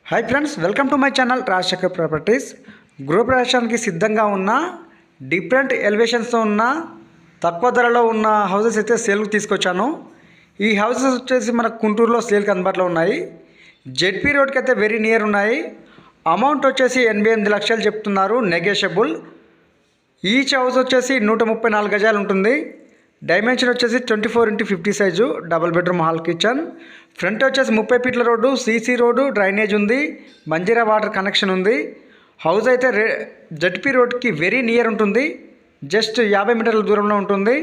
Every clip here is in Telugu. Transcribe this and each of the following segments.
Hi friends, welcome to my channel Rajasekhar properties. గృహప్రవేశానికి సిద్ధంగా ఉన్న డిఫరెంట్ ఎలివేషన్స్తో ఉన్న తక్కువ ధరలో ఉన్న హౌసెస్ అయితే సేల్కి తీసుకొచ్చాను. ఈ హౌసెస్ వచ్చేసి మనకు గుంటూరులో సేల్కి అందుబాటులో ఉన్నాయి. జెడ్పీ రోడ్కి అయితే వెరీ నియర్ ఉన్నాయి. అమౌంట్ వచ్చేసి 88 లక్షలు చెప్తున్నారు, నెగోషియబుల్. ఈచ్ హౌస్ వచ్చేసి 134 గజాలు ఉంటుంది. డైమెన్షన్ వచ్చేసి 24x50 size, double bedroom hall kitchen. Front వచ్చేసి 30 ఫీట్ల రోడ్డు, సీసీ రోడ్డు, డ్రైనేజ్ ఉంది, మంజీరా వాటర్ కనెక్షన్ ఉంది. హౌస్ అయితే జెడ్పీ రోడ్కి వెరీ నియర్ ఉంటుంది, జస్ట్ 50 మీటర్ల దూరంలో ఉంటుంది.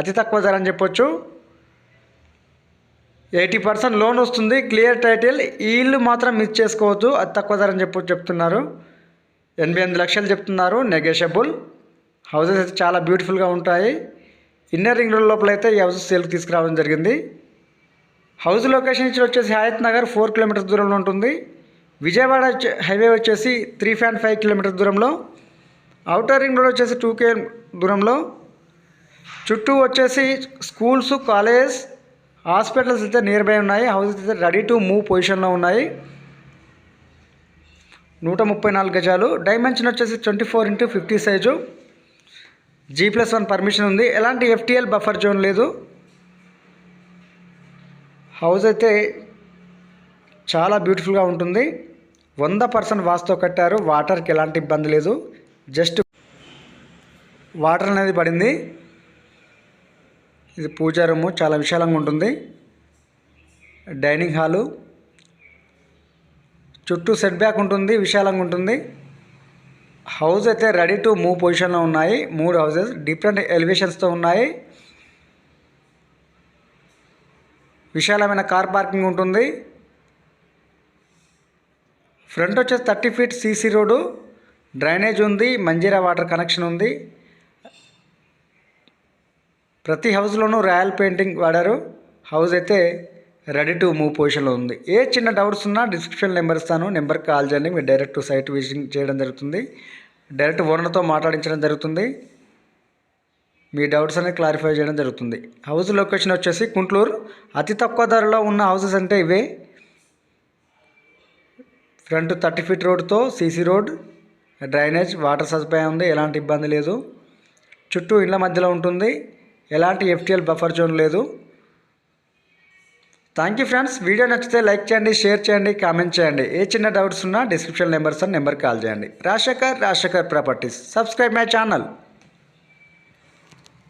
అతి తక్కువ ధర అని చెప్పొచ్చు. 80% లోన్ వస్తుంది, క్లియర్ టైటిల్. ఈ ఇల్లు మాత్రం మిస్ చేసుకోవద్దు, అతి తక్కువ ధర అని చెప్తున్నారు. 88 లక్షలు చెప్తున్నారు, నెగోషియబుల్. హౌసెస్ అయితే చాలా బ్యూటిఫుల్గా ఉంటాయి. ఇన్నర్ రింగ్ రోడ్ లోపల అయితే ఈ హౌస్ సేల్కి తీసుకురావడం జరిగింది. హౌస్ లొకేషన్ వచ్చేసి హయత్ నగర్ 4 కిలోమీటర్స్ దూరంలో ఉంటుంది. విజయవాడ హైవే వచ్చేసి 3.5 కిలోమీటర్స్ దూరంలో. అవుటర్ రింగ్ రోడ్ వచ్చేసి 2 km దూరంలో. చుట్టూ వచ్చేసి స్కూల్స్, కాలేజ్, హాస్పిటల్స్ అయితే నియర్ బై ఉన్నాయి. హౌసెస్ అయితే రెడీ టు మూవ్ పొజిషన్లో ఉన్నాయి. 134 గజాలు. డైమెన్షన్ వచ్చేసి 24x50 సైజు. G+1 పర్మిషన్ ఉంది. ఎలాంటి FTL బఫర్ జోన్ లేదు. హౌస్ అయితే చాలా బ్యూటిఫుల్గా ఉంటుంది. 100% వాస్తుతో కట్టారు. వాటర్కి ఎలాంటి ఇబ్బంది లేదు, జస్ట్ వాటర్ అనేది పడింది. ఇది పూజా రూము, చాలా విశాలంగా ఉంటుంది. డైనింగ్ హాలు, చుట్టూ సెట్ బ్యాక్ ఉంటుంది, విశాలంగా ఉంటుంది. హౌస్ అయితే రెడీ టు మూవ్ పొజిషన్లో ఉన్నాయి. 3 హౌసెస్ డిఫరెంట్ ఎలివేషన్స్తో ఉన్నాయి. విశాలమైన కార్ పార్కింగ్ ఉంటుంది. ఫ్రంట్ వచ్చేసి 30 ఫీట్ సీసీ రోడ్డు, డ్రైనేజ్ ఉంది, మంజీరా వాటర్ కనెక్షన్ ఉంది. ప్రతి హౌస్లోనూ రాయల్ పెయింటింగ్ వాడారు. హౌస్ అయితే రెడీ టు మూవ్ పొజిషన్లో ఉంది. ఏ చిన్న డౌట్స్ ఉన్నా డిస్క్రిప్షన్ నెంబర్ ఇస్తాను, నెంబర్కి కాల్ చేయండి. మీరు డైరెక్ట్ సైట్ విజిటింగ్ చేయడం జరుగుతుంది, డైరెక్ట్ ఓనర్తో మాట్లాడించడం జరుగుతుంది. మీ డౌట్స్ అనేది క్లారిఫై చేయడం జరుగుతుంది. హౌస్ లొకేషన్ వచ్చేసి గుంటూరు. అతి తక్కువ ధరలో ఉన్న హౌసెస్ అంటే ఇవే. ఫ్రంట్ 30 ఫీట్ రోడ్తో సీసీ రోడ్, డ్రైనేజ్, వాటర్ సదుపాయం ఉంది, ఎలాంటి ఇబ్బంది లేదు. చుట్టూ ఇళ్ళ మధ్యలో ఉంటుంది, ఎలాంటి FTL బఫర్ జోన్ లేదు. Thank you friends. వీడియో నచ్చితే లైక్ చేయండి, షేర్ చేయండి, కామెంట్ చేయండి. ఏ చిన్న డౌట్స్ ఉన్నా డిస్క్రిప్షన్ నెంబర్కి కాల్ చేయండి. Rajasekhar properties. Subscribe my channel.